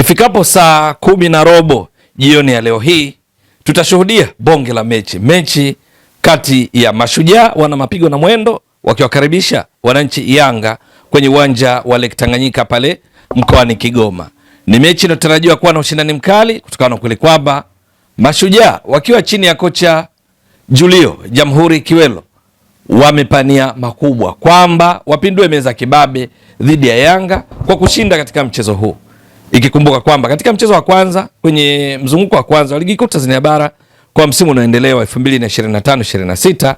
Ifikapo saa 10:15 jioni ya leo hii tutashuhudia bonge la mechi kati ya Mashujaa wana mapigo na mwendo wakiwakaribisha wananchi Yanga kwenye uwanja wa Lake Tanganyika pale mkoani Kigoma. Ni mechi inayotarajiwa kuwa na ushindani mkali kutokana na kweli kwamba Mashujaa wakiwa chini ya kocha Julio Jamhuri Kiwelo wamepania makubwa kwamba wapindue meza kibabe dhidi ya Yanga kwa kushinda katika mchezo huu. Ikikumbuka kwamba katika mchezo wa kwanza kwenye mzunguko wa kwanza wa ligi kuu Tanzania bara kwa msimu unaoendelea wa 2025-26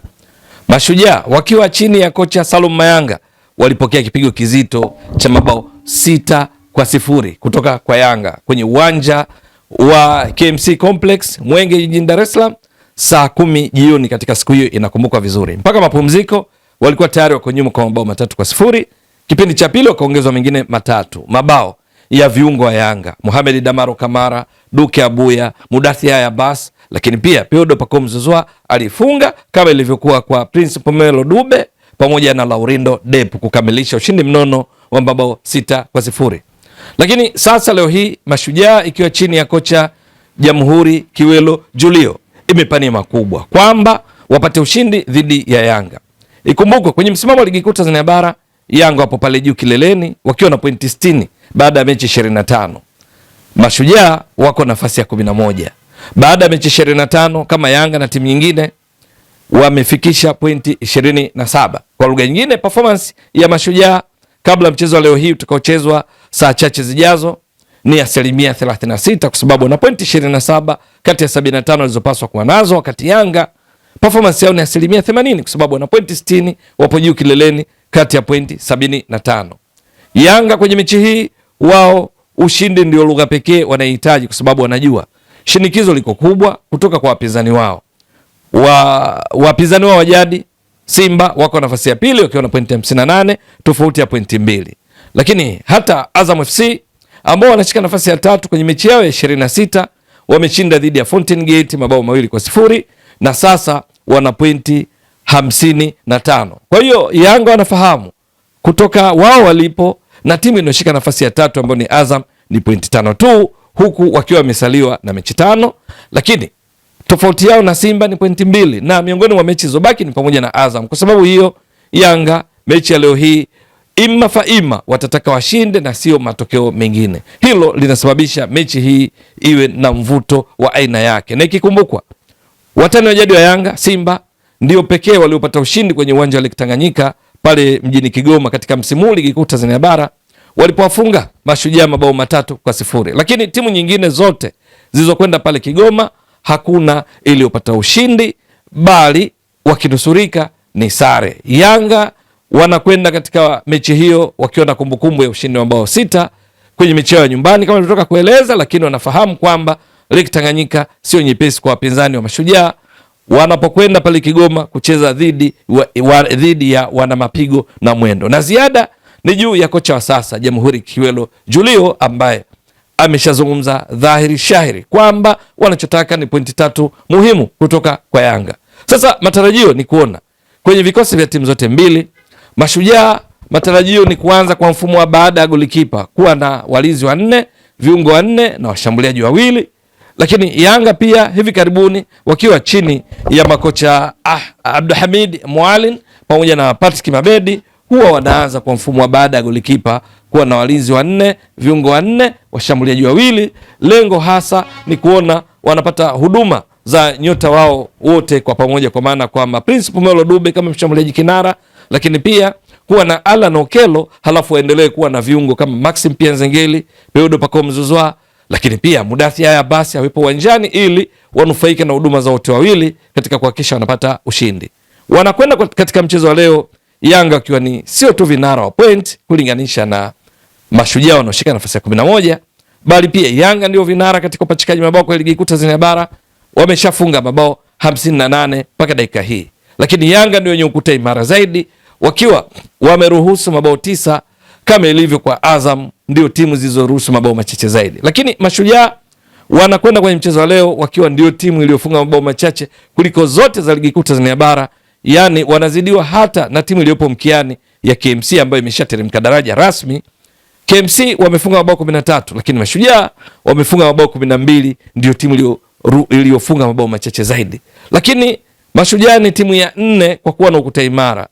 Mashujaa wakiwa chini ya kocha Salum Mayanga walipokea kipigo kizito cha mabao 6-0 kutoka kwa Yanga kwenye uwanja wa KMC Complex Mwenge jijini Dar es Salaam saa 10 jioni katika siku hiyo, inakumbuka vizuri. Mpaka mapumziko walikuwa tayari wako nyuma kwa mabao 3-0. Kipindi cha pili wakaongezwa mengine 3 mabao ya viungo wa Yanga, Mohamed Damaro Kamara, Duke Abuya, Mudathia ya Bas, lakini pia Piodo Pacome Zouzoua alifunga kama ilivyokuwa kwa Prince Pomelo Dube pamoja na Laurindo Dep kukamilisha ushindi mnono wa mabao 6-0. Lakini sasa leo hii Mashujaa ikiwa chini ya kocha Jamhuri Kiwelo Julio imepania makubwa kwamba wapate ushindi dhidi ya Yanga. Ikumbukwe kwenye msimamo wa ligi kuu Tanzania bara Yanga wapo pale juu kileleni wakiwa na pointi 60 baada ya mechi 25. Mashujaa wako nafasi ya 11. Baada ya mechi 25 kama Yanga na timu nyingine wamefikisha pointi 27. Kwa lugha nyingine, performance ya Mashujaa kabla mchezo wa leo hii utakaochezwa saa chache zijazo ni 36% kwa sababu na pointi 27 kati ya 75 walizopaswa kuwa nazo, wakati Yanga performance yao ni 80% kwa sababu na pointi 60 wapo juu kileleni kati ya pointi 75. Yanga kwenye mechi hii wao ushindi ndio lugha pekee wanahitaji kwa sababu wanajua shinikizo liko kubwa kutoka kwa wapinzani wao. Wapinzani wao wa jadi Simba wako nafasi ya pili wakiwa na pointi 58, tofauti ya pointi 2. Lakini hata Azam FC ambao wanashika nafasi ya 3 kwenye mechi yao ya 26 wameshinda dhidi ya Fountain Gate mabao 2-0 na sasa wana pointi 55. Kwa hiyo Yanga wanafahamu kutoka wao walipo na timu inayoshika nafasi ya 3 ambayo ni Azam ni pointi 5 tu, huku wakiwa wamesaliwa na mechi 5, lakini tofauti yao na Simba ni pointi 2 na miongoni mwa mechi zobaki ni pamoja na Azam. Kwa sababu hiyo Yanga mechi ya leo hii ima watataka washinde na sio matokeo mengine. Hilo linasababisha mechi hii iwe na mvuto wa aina yake. Na ikikumbukwa watani wa jadi wa Yanga Simba ndio pekee waliopata ushindi kwenye uwanja wa Lake Tanganyika pale mjini Kigoma katika msimu ligi kuu Tanzania bara walipowafunga Mashujaa mabao 3-0. Lakini timu nyingine zote zilizokwenda pale Kigoma hakuna iliyopata ushindi, bali wakinusurika ni sare. Yanga wanakwenda katika mechi hiyo wakiwa na kumbukumbu ya ushindi wa mabao 6 kwenye mechi yao nyumbani kama nilivyotoka kueleza, lakini wanafahamu kwamba Lake Tanganyika sio nyepesi kwa wapinzani wa Mashujaa wanapokwenda pale Kigoma kucheza dhidi ya wana mapigo na mwendo. Na ziada ni juu ya kocha wa sasa Jamhuri Kiwelo Julio ambaye ameshazungumza dhahiri shahiri kwamba wanachotaka ni pointi 3 muhimu kutoka kwa Yanga. Sasa matarajio ni kuona kwenye vikosi vya timu zote mbili. Mashujaa matarajio ni kuanza kwa mfumo wa baada ya golikipa kuwa na walinzi 4, viungo 4 na washambuliaji 2. Lakini Yanga pia hivi karibuni wakiwa chini ya makocha Abdulhamid Mwalin pamoja na Patrick Mabedi huwa wanaanza kwa mfumo wa baada ya golikipa kuwa na walinzi 4, viungo 4, washambuliaji 2. Lengo hasa ni kuona wanapata huduma za nyota wao wote kwa pamoja, kwa maana kwamba Prince Pomelo Dube kama mshambuliaji kinara, lakini pia kuwa na Alan Okello, halafu waendelee kuwa na viungo kama Maxim Pianzengeli, Piodo Pacome Zouzoua, lakini pia Mudathia ya Bas awepo uwanjani ili wanufaike na huduma za wote wawili katika kuhakikisha wanapata ushindi. Wanakwenda katika mchezo wa leo Yanga wakiwa ni sio tu vinara wa point kulinganisha na Mashujaa wanaoshika nafasi ya 11, bali pia Yanga ndio vinara katika upachikaji mabao kwa ligi kuu Tanzania bara, wameshafunga mabao 58 mpaka dakika hii. Lakini Yanga ndio wenye ukuta imara zaidi wakiwa wameruhusu mabao 9 kama ilivyo kwa Azam ndio timu zilizoruhusu mabao machache zaidi. Lakini Mashujaa wanakwenda kwenye mchezo wa leo wakiwa ndio timu iliyofunga mabao machache kuliko zote za ligi kuu Tanzania bara, yani wanazidiwa hata na timu iliyopo mkiani ya KMC ambayo imeshateremka daraja rasmi KMC wamefunga mabao 13, lakini Mashujaa wamefunga mabao 12, ndio timu iliyofunga mabao machache zaidi. Lakini Mashujaa ni timu ya 4 kwa kuwa na ukuta imara.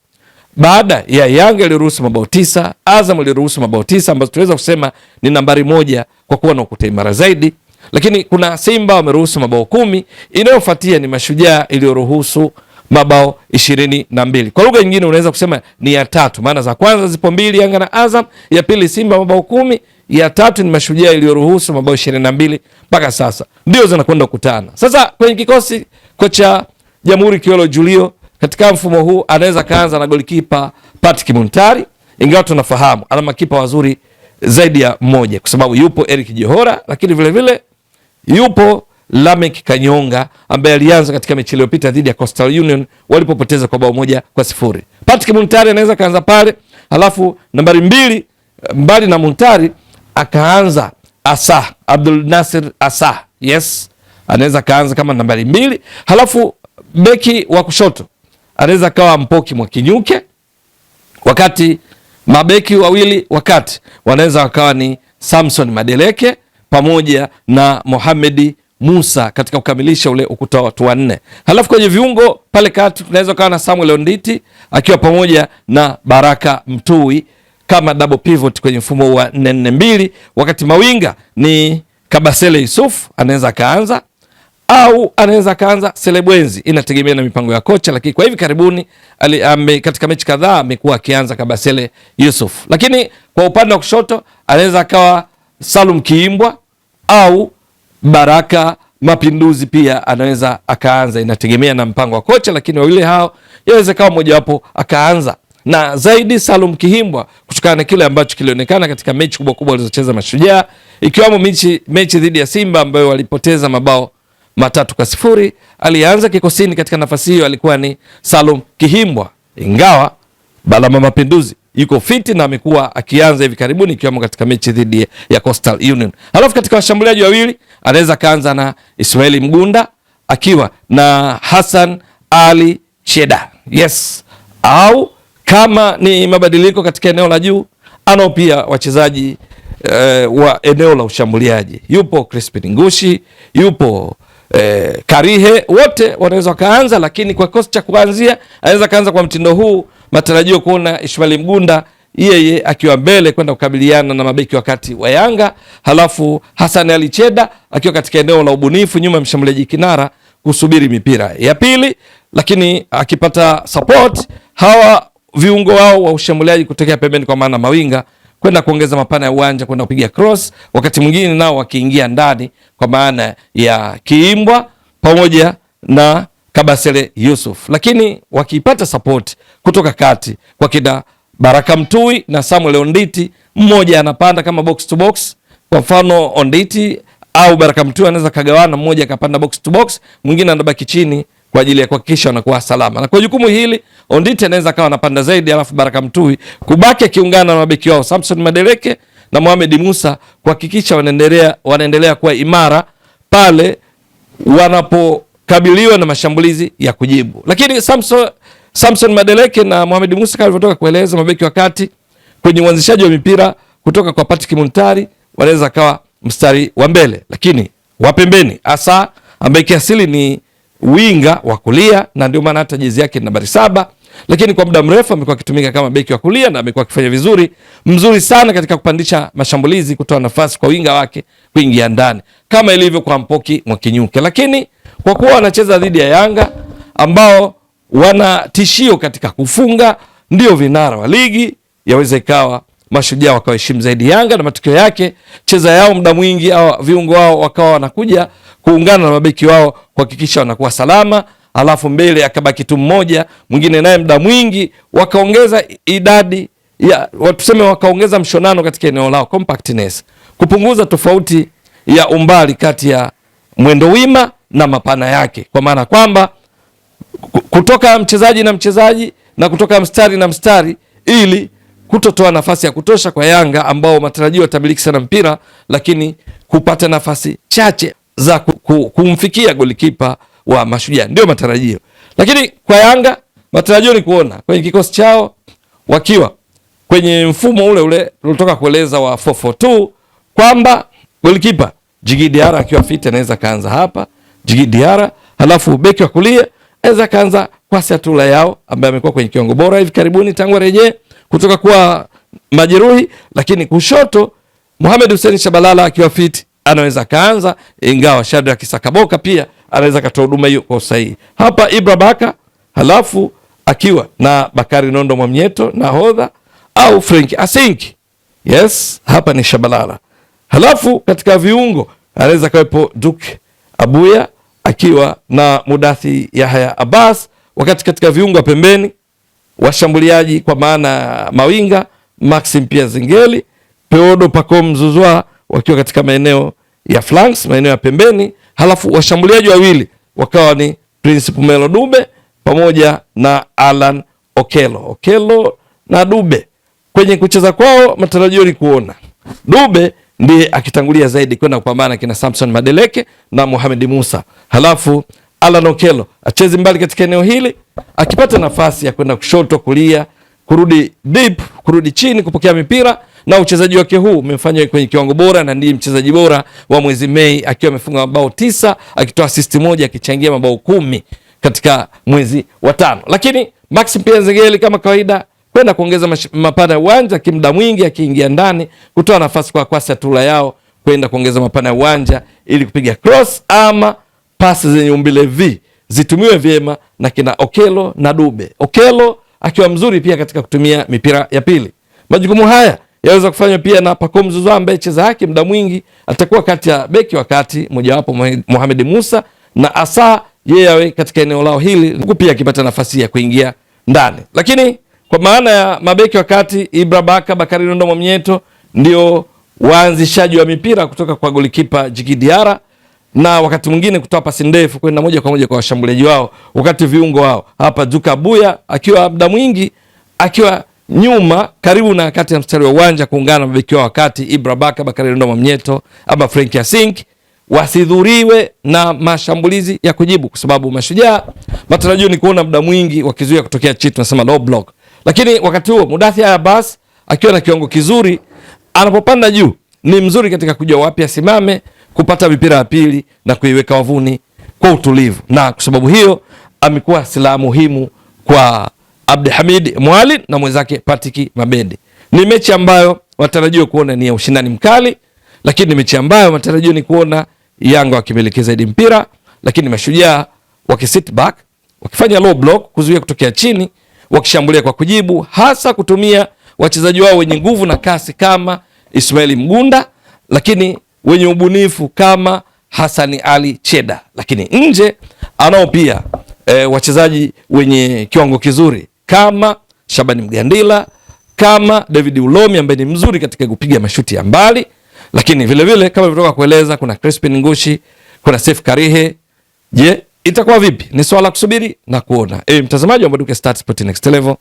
Baada ya Yanga iliruhusu mabao 9, Azam iliruhusu mabao 9 ambazo tunaweza kusema ni nambari 1 kwa kuwa na ukuta imara zaidi. Lakini kuna Simba wameruhusu mabao 10, inayofuatia ni Mashujaa iliyoruhusu mabao 22. Kwa lugha nyingine unaweza kusema ni ya 3, maana za kwanza zipo 2 Yanga na Azam, ya pili Simba mabao 10, ya 3 ni Mashujaa iliyoruhusu mabao 22 mpaka sasa. Ndio zinakwenda kukutana. Sasa kwenye kikosi, kocha Jamhuri Kiolo Julio katika mfumo huu anaweza kaanza na golikipa Patrick Muntari, ingawa tunafahamu ana makipa wazuri zaidi ya mmoja kwa sababu yupo Eric Johora, lakini vile vile yupo Lamek Kanyonga ambaye alianza katika mechi iliyopita dhidi ya Coastal Union walipopoteza kwa bao 1-0. Patrick Muntari anaweza kaanza pale, halafu nambari 2 mbali na Muntari akaanza Asa Abdul Nasir Asa. Yes, anaweza kaanza kama nambari 2, halafu beki wa kushoto anaweza kawa Mpoki Mwakinyuke, wakati mabeki wawili wakati wanaweza wakawa ni Samson Madeleke pamoja na Mohamed Musa katika kukamilisha ule ukuta wa watu 4. Halafu kwenye viungo pale kati tunaweza kawa na Samuel Onditi akiwa pamoja na Baraka Mtui kama double pivot kwenye mfumo wa 4-4-2, wakati mawinga ni Kabasele Yusuf anaweza kaanza au anaweza kaanza Selebwenzi, inategemea na mipango ya kocha, lakini kwa hivi karibuni katika mechi kadhaa amekuwa akianza Kabasele Yusuf. Lakini kwa upande wa kushoto anaweza akawa Salum Kiimbwa au Baraka Mapinduzi pia anaweza akaanza, inategemea na mpango wa kocha, lakini wawili hao yaweza kawa mmoja wapo akaanza, na zaidi Salum Kiimbwa kutokana na kile ambacho kilionekana katika mechi kubwa kubwa walizocheza Mashujaa, ikiwamo mechi dhidi ya Simba ambayo walipoteza mabao 3-0. Alianza kikosini katika nafasi hiyo alikuwa ni Salum Kiimbwa, ingawa Balama Mapinduzi yuko fiti na amekuwa akianza hivi karibuni ikiwemo katika mechi dhidi ya Coastal Union. Halafu katika washambuliaji wawili anaweza kaanza na Ismaili Mgunda akiwa na Hassan Ali Cheda. Yes. Au kama ni mabadiliko katika eneo la juu, anao pia wachezaji wa eneo la ushambuliaji. Yupo Crispin Ngushi, yupo Karihe, wote wanaweza kaanza, lakini kwa kosi cha kuanzia anaweza kaanza kwa mtindo huu. Matarajio kuona Ismail Mgunda yeye akiwa mbele kwenda kukabiliana na mabeki wakati wa Yanga, halafu Hassan Ali Cheda akiwa katika eneo la ubunifu nyuma ya mshambuliaji kinara kusubiri mipira ya pili, lakini akipata support hawa viungo wao wa ushambuliaji kutokea pembeni kwa maana mawinga kwenda kuongeza mapana ya uwanja kwenda kupiga cross, wakati mwingine nao wakiingia ndani kwa maana ya Kiimbwa pamoja na Kabasele Yusuf, lakini wakipata support kutoka kati kwa kina Baraka Mtui na Samuel Onditi, mmoja anapanda kama box to box. Kwa mfano Onditi au Baraka Mtui anaweza kagawana, mmoja akapanda box to box, mwingine anabaki chini kwa ajili ya kuhakikisha wanakuwa salama. Na kwa jukumu hili Onditi anaweza kawa anapanda zaidi, alafu Baraka Mtui kubaki akiungana na mabeki wao Samson Madeleke na Mohamed Musa kuhakikisha wanaendelea kuwa imara pale wanapokabiliwa na mashambulizi ya kujibu. Lakini Samson Madeleke na Mohamed Musa kama walivyotoka kueleza, mabeki wa kati kwenye uanzishaji wa mipira kutoka kwa Patrick Muntari wanaweza kawa mstari wa mbele, lakini wa pembeni Asa ambaye kiasili ni winga wa kulia na ndio maana hata jezi yake ni nambari 7, lakini kwa muda mrefu amekuwa akitumika kama beki wa kulia na amekuwa akifanya mzuri sana katika kupandisha mashambulizi, kutoa nafasi kwa winga wake kuingia ndani kama ilivyo kwa Mpoki Mwakinyuke. Lakini kwa kuwa wanacheza dhidi ya Yanga ambao wana tishio katika kufunga, ndio vinara wa ligi, yaweza ikawa Mashujaa wakawaheshimu zaidi Yanga na matokeo yake cheza yao muda mwingi au viungo wao wakawa wanakuja kuungana na mabeki wao kuhakikisha wanakuwa salama, alafu mbele akabaki tu mmoja mwingine naye muda mwingi wakaongeza idadi ya tuseme, wakaongeza mshonano katika eneo lao, compactness, kupunguza tofauti ya umbali kati ya mwendo wima na mapana yake, kwa maana kwamba kutoka mchezaji na mchezaji na kutoka mstari na mstari, ili kutotoa nafasi ya kutosha kwa Yanga ambao matarajio yatamiliki sana mpira, lakini kupata nafasi chache za kumfikia golikipa wa Mashujaa, ndio matarajio. Lakini kwa Yanga matarajio ni kuona kwenye kikosi chao wakiwa kwenye mfumo ule ule tulitoka kueleza wa 442 kwamba golikipa Djigui Diarra akiwa fit anaweza kaanza hapa Djigui Diarra, halafu beki wa kulia anaweza kaanza Kwasi Atula Yao ambaye amekuwa kwenye kiwango bora hivi karibuni tangu rejea kutoka kwa majeruhi, lakini kushoto Mohamed Hussein Shabalala akiwa fit anaweza kaanza, ingawa Shadrack Sakaboka pia anaweza katoa huduma hiyo kwa usahihi. Hapa Ibra Baka, halafu akiwa na Bakari Nondo Mwamnyeto nahodha au Frank Asinki. Yes, hapa ni Shabalala. Halafu katika viungo anaweza kawepo Duke Abuya akiwa na Mudathi Yahya Abbas, wakati katika viungo pembeni washambuliaji kwa maana mawinga Maxim Pia Zingeli, Peodo Pacome Zouzoua wakiwa katika maeneo ya flanks, maeneo ya pembeni, halafu washambuliaji wawili wakawa ni Prince Pumelo Dube pamoja na Alan Okello na Dube. Kwenye kucheza kwao matarajio ni kuona Dube ndiye akitangulia zaidi kwenda kupambana kina Samson Madeleke na Mohamed Musa, halafu Alan Okello acheze mbali katika eneo hili, akipata nafasi ya kwenda kushoto, kulia, kurudi deep, kurudi chini kupokea mipira, na uchezaji wake huu umemfanya kwenye kiwango bora na ndiye mchezaji bora wa mwezi Mei akiwa amefunga mabao 9, akitoa assist moja, akichangia mabao 10 katika mwezi wa 5. Lakini Maxim Pia Zingeli kama kawaida kwenda kuongeza mapana ya uwanja, kimda mwingi akiingia ndani kutoa nafasi kwa Kwasi Atula Yao kwenda kuongeza mapana ya uwanja ili kupiga cross ama pasi zenye umbile V zitumiwe vyema na kina Okello na Dube. Okello akiwa mzuri pia katika kutumia mipira ya pili. Majukumu haya yaweza kufanywa pia na Pacome Zouzoua ambaye cheza yake muda mwingi atakuwa kati ya beki wakati mojawapo Mohamed Musa na Asa yeye awe katika eneo lao hili, huku pia akipata nafasi ya kuingia ndani. Lakini kwa maana ya mabeki wakati Ibra Baka, Bakari Nondo Mwamnyeto ndio waanzishaji wa mipira kutoka kwa golikipa Djigui Diarra, na wakati mwingine kutoa pasi ndefu kwenda moja kwa moja kwa washambuliaji wao, wakati viungo wao hapa Duke Abuya akiwa muda mwingi akiwa nyuma karibu na kati ya mstari wa uwanja kuungana na mabeki wao, wakati Ibra Baka, Bakari Nondo Mwamnyeto ama Frank Asinki wasidhuriwe na mashambulizi ya kujibu, kwa sababu Mashujaa matarajio ni kuona muda mwingi wakizuia kutokea chini, tunasema low block. Lakini wakati huo Mudathi Abbas akiwa na kiwango kizuri, anapopanda juu ni mzuri katika kujua wapi asimame, kupata mipira ya pili na kuiweka wavuni kwa utulivu, na kwa sababu hiyo amekuwa silaha muhimu kwa Abdelhamid Mwali na mwenzake Patrick Mabedi. Ni mechi ambayo watarajiwa kuona ni ya ushindani mkali, lakini ni mechi ambayo watarajiwa ni kuona Yanga wakimiliki zaidi mpira, lakini Mashujaa wakisit back, wakifanya low block, kuzuia kutokea chini, wakishambulia kwa kujibu, hasa kutumia wachezaji wao wenye nguvu na kasi kama Ismail Mgunda, lakini wenye ubunifu kama Hassan Ali Cheda. Lakini nje anao pia wachezaji wenye kiwango kizuri kama Shabani Mgandila, kama David Ulomi ambaye ni mzuri katika kupiga mashuti ya mbali, lakini vile vile kama nilivyotoka kueleza kuna Crispin Ngushi, kuna Seif Karihe. Je, itakuwa vipi? Ni swala kusubiri na kuona. Mtazamaji wa Mbwaduke Stats Sport Next Level,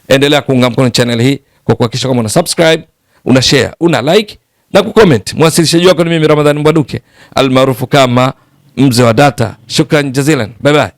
endelea kuunga mkono channel hii kwa kuhakikisha kama una subscribe, una share, una like na kucomment. Mwasilishaji wako ni mimi Ramadhani Mbwaduke almaarufu kama Mzee wa Data. Shukran jazilan. Bye bye.